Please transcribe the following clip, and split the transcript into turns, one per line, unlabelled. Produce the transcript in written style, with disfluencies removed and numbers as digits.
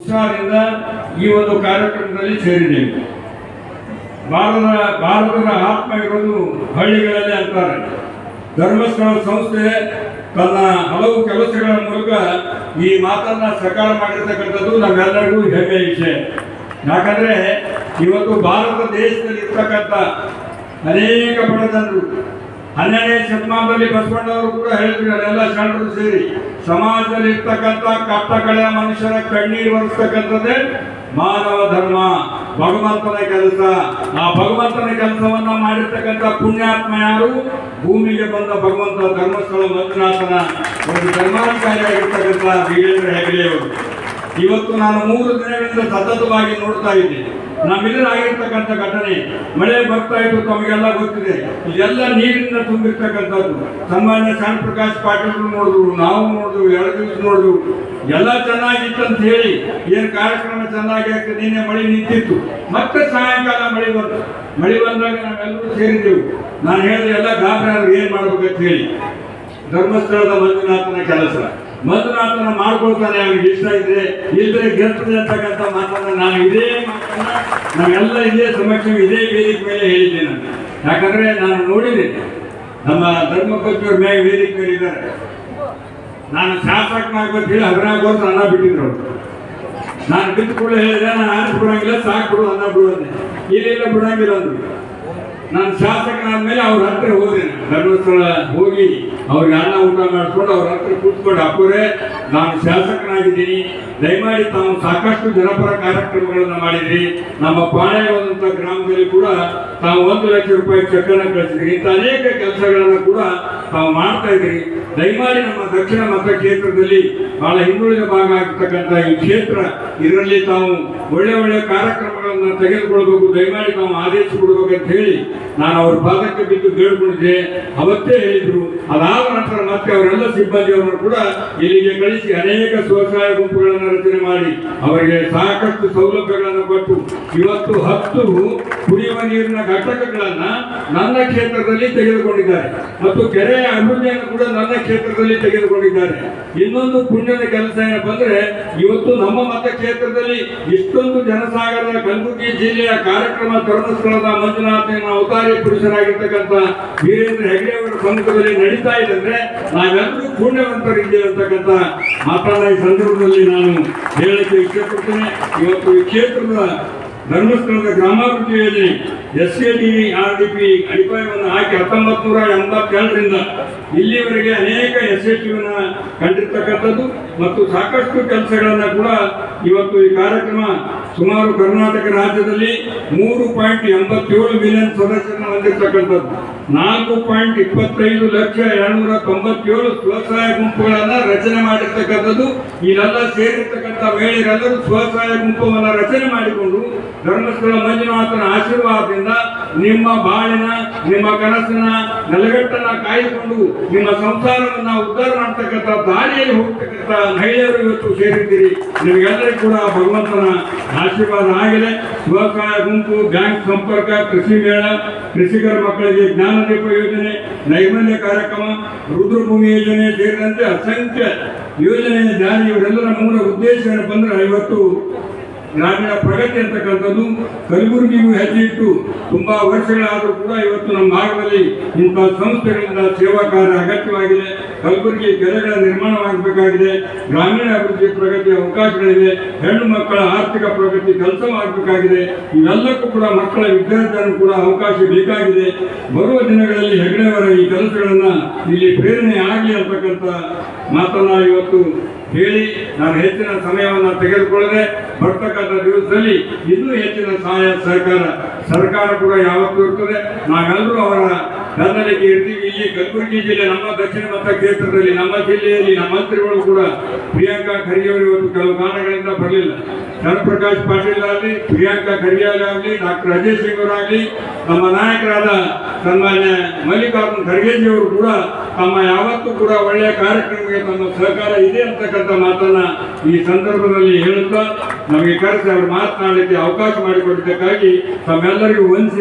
ಉತ್ಸಾಹದಿಂದ ಈ ಒಂದು ಕಾರ್ಯಕ್ರಮದಲ್ಲಿ ಸೇರಿದ್ದೇವೆ. ಭಾರತದ ಆತ್ಮ ಇರೋದು ಹಳ್ಳಿಗಳಲ್ಲಿ ಅಂತಾರೆ. ಧರ್ಮಸ್ಥಳ ಸಂಸ್ಥೆ ತನ್ನ ಹಲವು ಕೆಲಸಗಳ ಮೂಲಕ ಈ ಮಾತನ್ನ ಸಕಾಲ ಮಾಡಿರ್ತಕ್ಕಂಥದ್ದು ನಮ್ಮೆಲ್ಲರಿಗೂ ಹೆಮ್ಮೆಯ ವಿಷಯ. ಯಾಕಂದ್ರೆ ಇವತ್ತು ಭಾರತ ದೇಶದಲ್ಲಿ ಇರ್ತಕ್ಕಂಥ ಅನೇಕ ಬಡ ಜನರು 12ನೇ ಶತಮಾನದಲ್ಲಿ ಬಸವಣ್ಣವರು ಕೂಡ ಹೇಳಿದ್ರು, ಅಲ್ಲೆಲ್ಲ ಶರಣರು ಸೇರಿ ಸಮಾಜದಲ್ಲಿ ಇರ್ತಕ್ಕಂಥ ಕಟ್ಟ ಕಡೆಯ ಮನುಷ್ಯರ ಕಣ್ಣೀರು ಒರೆಸ್ತಕ್ಕಂಥದ್ದೇ ಮಾನವ ಧರ್ಮ, ಭಗವಂತನ ಕೆಲಸ. ಆ ಭಗವಂತನ ಕೆಲಸವನ್ನ ಮಾಡಿರ್ತಕ್ಕಂಥ ಪುಣ್ಯಾತ್ಮ ಯಾರು? ಭೂಮಿಗೆ ಬಂದ ಭಗವಂತ ಧರ್ಮಸ್ಥಳ ಮಂಜುನಾಥನ ಒಂದು ಧರ್ಮಾಧಿಕಾರಿಯಾಗಿರ್ತಕ್ಕಂಥ ವೀರೇಂದ್ರ ಹೆಗಡೆಯವರು. ಇವತ್ತು ನಾನು 3 ದಿನಗಳಿಂದ ಸತತವಾಗಿ ನೋಡ್ತಾ ಇದ್ದೇನೆ. ನಮ್ಮೆಲ್ಲರಾಗಿರ್ತಕ್ಕಂಥ ಘಟನೆ, ಮಳೆ ಬರ್ತಾ ಇತ್ತು, ತಮಗೆಲ್ಲ ಗೊತ್ತಿದೆ. ಇದೆಲ್ಲ ನೀರಿನಿಂದ ತುಂಬಿರ್ತಕ್ಕಂಥದ್ದು. ಸನ್ಮಾನ್ಯ ಶಾನ್ ಪ್ರಕಾಶ್ ಪಾಟೀಲ್ ನೋಡಿದ್ರು, ನಾವು ನೋಡಿದ್ವು, 2 ದಿವಸ ನೋಡಿದ್ವು. ಎಲ್ಲ ಚೆನ್ನಾಗಿತ್ತಂತ ಹೇಳಿ ಏನು ಕಾರ್ಯಕ್ರಮ ಚೆನ್ನಾಗಿ ಆಗ್ತದೆ. ನಿನ್ನೆ ಮಳೆ ನಿಂತಿತ್ತು, ಮತ್ತೆ ಸಾಯಂಕಾಲ ಮಳೆ ಬಂತು. ಮಳೆ ಬಂದಾಗ ನಾವೆಲ್ಲರೂ ಸೇರಿದ್ದೆವು. ನಾನು ಹೇಳಿದೆ, ಎಲ್ಲ ಗಾಬರಿ ಏನು ಮಾಡ್ಬೇಕಂತ ಹೇಳಿ. ಧರ್ಮಸ್ಥಳದ ಮಂಜುನಾಥನ ಕೆಲಸ, ಮಂಜುನಾಥನ ಮಾಡ್ಕೊಳ್ತಾನೆ, ಅವ್ರಿಗೆ ಇಷ್ಟ ಇದ್ರೆ ಇಲ್ಲದ್ರೆ ಗೆಲ್ತದೆ ಅಂತಕ್ಕಂಥ ಮಾತನ್ನ ನಾನು ಇದೇ ಮಾತನ್ನ ನಾವೆಲ್ಲ ಇದೇ ಸಮಕ್ಷ ಇದೇ ವೇದಿಕೆ ಮೇಲೆ ಹೇಳಿದ್ದೇನೆ. ಯಾಕಂದ್ರೆ ನಾನು ನೋಡಿದ್ದೇನೆ, ನಮ್ಮ ಧರ್ಮಪತಿಯವ್ರ ಮೇಲೆ ವೇದಿಕೆ ಮೇಲೆ ಇದ್ದಾರೆ. ನಾನು ಶಾಸಕನಾಗ್ಬೇಕು ಹೇಳಿ 14 ವರ್ಷ ಅನ್ನ ಬಿಟ್ಟಿದ್ರು ಅವರು. ನಾನು ಬಿಟ್ಟು ಕೂಡ ಹೇಳಿದೆ, ನಾನು ಆರಿಸಿ ಬಿಡಂಗಿಲ್ಲ, ಸಾಕು ಬಿಡು ಅನ್ನ ಬಿಡುವಂತೆ. ಇಲ್ಲೆಲ್ಲ ಬಿಡಂಗಿಲ್ಲ ಅಂದ್ರು. ನಾನು ಶಾಸಕನಾದ್ಮೇಲೆ ಅವ್ರ ಹತ್ರ ಹೋದೇನೆ. ಧರ್ಮಸ್ಥಳ ಹೋಗಿ ಅವ್ರಿಗೆ ಅನ್ನ ಊಟ ಮಾಡಿಸ್ಕೊಂಡು ಅವ್ರ ಹತ್ರ ಕೂತ್ಕೊಂಡು, ಅಪ್ಪರೇ ನಾನು ಶಾಸಕನಾಗಿದ್ದೀನಿ, ದಯಮಾಡಿ ತಾವು ಸಾಕಷ್ಟು ಜನಪರ ಕಾರ್ಯಕ್ರಮಗಳನ್ನು ಮಾಡಿದ್ರಿ. ನಮ್ಮ ಪಾಳೆಯವಾದಂಥ ಗ್ರಾಮದಲ್ಲಿ ಕೂಡ ತಾವು 1 ಲಕ್ಷ ರೂಪಾಯಿ ಚೆಕ್ಕನ್ನು ಕಳಿಸಿದ್ರಿ. ಇಂಥ ಅನೇಕ ಕೆಲಸಗಳನ್ನು ಕೂಡ ತಾವು ಮಾಡ್ತಾ ಇದ್ರಿ. ದಯಮಾಡಿ ನಮ್ಮ ದಕ್ಷಿಣ ಮತಕ್ಷೇತ್ರದಲ್ಲಿ ಬಹಳ ಹಿಂದುಳಿದ ಭಾಗ ಆಗಿರ್ತಕ್ಕಂಥ ಈ ಕ್ಷೇತ್ರ, ಇದರಲ್ಲಿ ತಾವು ಒಳ್ಳೆ ಕಾರ್ಯಕ್ರಮಗಳನ್ನು ತೆಗೆದುಕೊಳ್ಬೇಕು, ದಯಮಾಡಿ ತಾವು ಆದೇಶ ಕೊಡ್ಬೇಕಂತ ಹೇಳಿ ನಾನು ಅವ್ರ ಪಾದಕ್ಕೆ ಬಿದ್ದು ಬೇಡ್ಕೊಂಡಿದ್ದೆ. ಅವತ್ತೇ ಹೇಳಿದ್ರು. ಅದಾದ ನಂತರ ಮತ್ತೆ ಅವರೆಲ್ಲ ಸಿಬ್ಬಂದಿಯವರನ್ನು ಕೂಡ ಇಲ್ಲಿಗೆ ಕಳಿಸಿ ಅನೇಕ ಸ್ವಸಹಾಯ ಗುಂಪುಗಳನ್ನು ರಚನೆ ಮಾಡಿ ಅವರಿಗೆ ಸಾಕಷ್ಟು ಸೌಲಭ್ಯಗಳನ್ನು ಕೊಟ್ಟು ಇವತ್ತು 10 ಕುಡಿಯುವ ನೀರಿನ ಘಟಕಗಳನ್ನ ನನ್ನ ಕ್ಷೇತ್ರದಲ್ಲಿ ತೆಗೆದುಕೊಂಡಿದ್ದಾರೆ ಮತ್ತು ಕೆರೆಯ ಅಭಿವೃದ್ಧಿಯನ್ನು ಕೂಡ ನನ್ನ ಕ್ಷೇತ್ರದಲ್ಲಿ ತೆಗೆದುಕೊಂಡಿದ್ದಾರೆ. ಇನ್ನೊಂದು ಪುಣ್ಯದ ಕೆಲಸ ಏನಪ್ಪ ಅಂದ್ರೆ, ಇವತ್ತು ನಮ್ಮ ಮತಕ್ಷೇತ್ರದಲ್ಲಿ ಇಷ್ಟೊಂದು ಜನಸಾಗರದ ಕಲಬುರಗಿ ಜಿಲ್ಲೆಯ ಕಾರ್ಯಕ್ರಮ ಧರ್ಮಸ್ಥಳದ ಮಂಜುನಾಥನ ಅವತಾರಿ ಪುರುಷರಾಗಿರ್ತಕ್ಕಂಥ ವೀರೇಂದ್ರ ಹೆಗಡೆ ಅವರ ಸಮ್ಮುಖದಲ್ಲಿ ನಡೀತಾ ಇದೆ ಅಂದ್ರೆ ನಾವೆಲ್ಲರೂ ಪುಣ್ಯವಂತರಿದ್ದೇವೆ ಅಂತಕ್ಕಂಥ ಮಾತನ್ನ ಈ ಸಂದರ್ಭದಲ್ಲಿ ನಾನು ಹೇಳಕ್ಕೆ ಇಷ್ಟಪಡ್ತೇನೆ. ಇವತ್ತು ಈ ಕ್ಷೇತ್ರದ ಧರ್ಮಸ್ಥಳದ ಗ್ರಾಮಾಭಿವೃದ್ಧಿ ಯೋಜನೆ SADRDP ಅಡಿಪಾಯವನ್ನು ಹಾಕಿ 1982ರಿಂದ ಇಲ್ಲಿವರೆಗೆ ಅನೇಕ ಯಶಸ್ವಿಯನ್ನು ಕಂಡಿರ್ತಕ್ಕಂಥದ್ದು ಮತ್ತು ಸಾಕಷ್ಟು ಕೆಲಸಗಳನ್ನು ಕೂಡ ಇವತ್ತು ಈ ಕಾರ್ಯಕ್ರಮ ಸುಮಾರು ಕರ್ನಾಟಕ ರಾಜ್ಯದಲ್ಲಿ 3.87 ಮಿಲಿಯನ್ ಸದಸ್ಯರನ್ನು ಹೊಂದಿರತಕ್ಕಂಥದ್ದು, 4.25,297 ಸ್ವಸಹಾಯ ಗುಂಪುಗಳನ್ನು ರಚನೆ ಮಾಡಿರ್ತಕ್ಕಂಥದ್ದು. ಇಲ್ಲೆಲ್ಲ ಸೇರಿರ್ತಕ್ಕಂಥ ಮಹಿಳೆಯರೆಲ್ಲರೂ ಸ್ವಸಹಾಯ ಗುಂಪುಗಳನ್ನು ರಚನೆ ಮಾಡಿಕೊಂಡು ಧರ್ಮಸ್ಥಳ ಮಂಜುನಾಥನ ಆಶೀರ್ವಾದದಿಂದ ನಿಮ್ಮ ಬಾಳಿನ, ನಿಮ್ಮ ಕನಸಿನ ನೆಲೆಗಟ್ಟನ್ನ ಕಾಯ್ದುಕೊಂಡು ನಿಮ್ಮ ಸಂಸಾರವನ್ನ ಉದ್ಧಾರ ಮಾಡತಕ್ಕಂಥ ದಾರಿಯಲ್ಲಿ ಹೋಗ್ತಕ್ಕಂಥ ಮಹಿಳೆಯರು ಇವತ್ತು ಸೇರಿದ್ದೀರಿ. ನಿಮಗೆಲ್ಲರಿಗೂ ಕೂಡ ಭಗವಂತನ ಆಶೀರ್ವಾದ ಆಗಿದೆ. ಸ್ವಸಹಾಯ ಗುಂಪು, ಬ್ಯಾಂಕ್ ಸಂಪರ್ಕ, ಕೃಷಿ ಮೇಳ, ಕೃಷಿಕರ ಮಕ್ಕಳಿಗೆ ಜ್ಞಾನದೀಪ ಯೋಜನೆ, ನೈರ್ಮಲ್ಯ ಕಾರ್ಯಕ್ರಮ, ರುದ್ರಭೂಮಿ ಯೋಜನೆ ಸೇರಿದಂತೆ ಅಸಂಖ್ಯ ಯೋಜನೆಯ ಜಾರಿ. ಇವರೆಲ್ಲರ ಮೂಲ ಉದ್ದೇಶ ಏನಪ್ಪ ಅಂದ್ರೆ, ಇವತ್ತು ಗ್ರಾಮೀಣ ಪ್ರಗತಿ ಅಂತಕ್ಕಂಥದ್ದು ಕಲಬುರಗಿಗೂ ಹೆಜ್ಜೆ ಇಟ್ಟು ತುಂಬಾ ವರ್ಷಗಳಾದರೂ ಕೂಡ ಇವತ್ತು ನಮ್ಮ ಭಾಗದಲ್ಲಿ ಇಂಥ ಸಂಸ್ಥೆಗಳಿಂದ ಸೇವಾ ಕಾರ್ಯ ಅಗತ್ಯವಾಗಿದೆ. ಕಲಬುರಗಿ ಕೆರೆಗಳ ನಿರ್ಮಾಣವಾಗಬೇಕಾಗಿದೆ, ಗ್ರಾಮೀಣ ಅಭಿವೃದ್ಧಿ ಪ್ರಗತಿಯ ಅವಕಾಶಗಳಿವೆ, ಹೆಣ್ಣು ಮಕ್ಕಳ ಆರ್ಥಿಕ ಪ್ರಗತಿ ಕೆಲಸವಾಗಬೇಕಾಗಿದೆ. ಇವೆಲ್ಲಕ್ಕೂ ಕೂಡ ಮಕ್ಕಳ ವಿದ್ಯಾರ್ಥಿಯನ್ನು ಕೂಡ ಅವಕಾಶ ಬೇಕಾಗಿದೆ. ಬರುವ ದಿನಗಳಲ್ಲಿ ಹೆಗಡೆಯವರ ಈ ಕೆಲಸಗಳನ್ನ ಇಲ್ಲಿ ಪ್ರೇರಣೆ ಆಗಲಿ ಅಂತಕ್ಕಂಥ ಮಾತನ್ನ ಇವತ್ತು ಹೇಳಿ ನಾನು ಹೆಚ್ಚಿನ ಸಮಯವನ್ನು ತೆಗೆದುಕೊಳ್ಳದೆ ಬರ್ತಕ್ಕಂಥ ದಿವಸದಲ್ಲಿ ಇನ್ನೂ ಹೆಚ್ಚಿನ ಸಹಾಯ ಸಹಕಾರ ಸರ್ಕಾರ ಕೂಡ ಯಾವತ್ತೂ ಇರ್ತದೆ. ನಾವೆಲ್ಲರೂ ಅವರ ಬೆನ್ನಲ್ಲಿಗೆ ಇರ್ತೀವಿ. ಇಲ್ಲಿ ಕಲಬುರಗಿ ಜಿಲ್ಲೆ, ನಮ್ಮ ದಕ್ಷಿಣ ಮತಕ್ಷೇತ್ರದಲ್ಲಿ, ನಮ್ಮ ಜಿಲ್ಲೆಯಲ್ಲಿ ನಮ್ಮ ಮಂತ್ರಿಗಳು ಕೂಡ ಪ್ರಿಯಾಂಕಾ ಖರ್ಗೆ ಅವರು ಇವತ್ತು ಕೆಲವು ಕಾರಣಗಳಿಂದ ಬರಲಿಲ್ಲ. ಶಾನ್ ಪ್ರಕಾಶ್ ಪಾಟೀಲ್ ಆಗಲಿ, ಪ್ರಿಯಾಂಕಾ ಖರ್ಗೆ ಆಗಲಿ, ಡಾಕ್ಟರ್ ಅಜಯ್ ಸಿಂಗ್ ಅವರಾಗಲಿ, ನಮ್ಮ ನಾಯಕರಾದ ಸನ್ಮಾನ್ಯ ಮಲ್ಲಿಕಾರ್ಜುನ್ ಖರ್ಗೆಜಿ ಅವರು ಕೂಡ ತಮ್ಮ ಯಾವತ್ತೂ ಕೂಡ ಒಳ್ಳೆಯ ಕಾರ್ಯಕ್ರಮಕ್ಕೆ ತಮ್ಮ ಸಹಕಾರ ಇದೆ ಅಂತಕ್ಕಂಥ ಮಾತನ್ನ ಈ ಸಂದರ್ಭದಲ್ಲಿ ಹೇಳುತ್ತಾ ನಮಗೆ ಕರೆಸಿ ಅವರು ಮಾತನಾಡಲಿಕ್ಕೆ ಅವಕಾಶ ಮಾಡಿಕೊಟ್ಟಿದ್ದಕ್ಕಾಗಿ ತಮ್ಮೆಲ್ಲರಿಗೂ ವಂದಿಸಿ